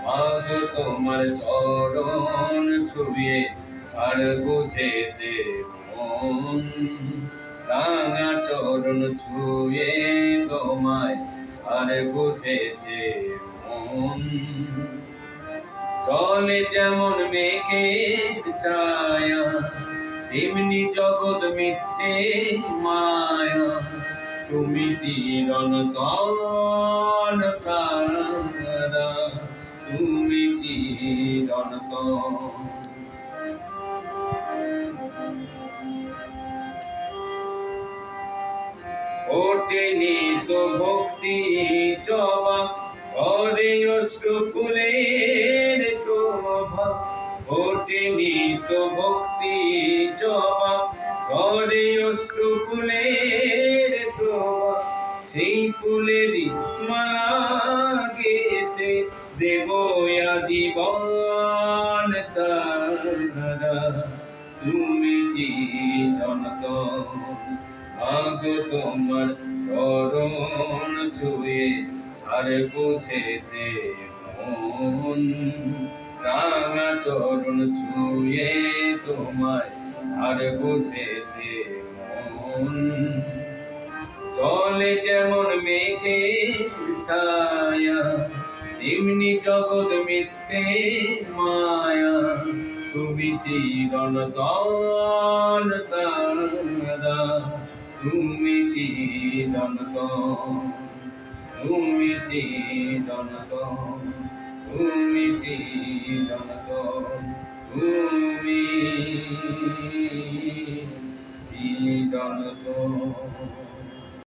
মাগো তোমার চরণ ছুঁয়ে ছাড় বুঝেছে মন, রাঙা চরণ ছুঁয়ে তোমায় ছাড় বুঝেছে মন। চলে যেমন মেঘের ছায়া, তেমনি জগৎ মিথ্যে মায়া, তুমি চিরন্তন প্রাণরা, তুমি চিরন্তন। ওঠেনি তো ভক্তি জবা, ঘরে অশ্রু ফুলের শোভা। ওঠেনি তো ভক্তি জবা, ঘরে অশ্রু ফুলের শোভা। সেই ফুলেরই মালা গেথে দেব আজীবন তারা, তুমি চিরন্তন। মাগো তোমার চরণ ছুঁয়ে ছাড় বুঝেছে মন, রাঙা চরণ ছুঁয়ে তোমায় ছাড় বুঝেছে মন। চলে যেমন মেঘের ছায়া, তেমনি জগৎ মিথ্যে মায়া, তুমি চিরন্তন তারা, তুমি চিরন্তন, তুমি চিরন্তন, তুমি চিরন্তন, তুমি চিরন্তন।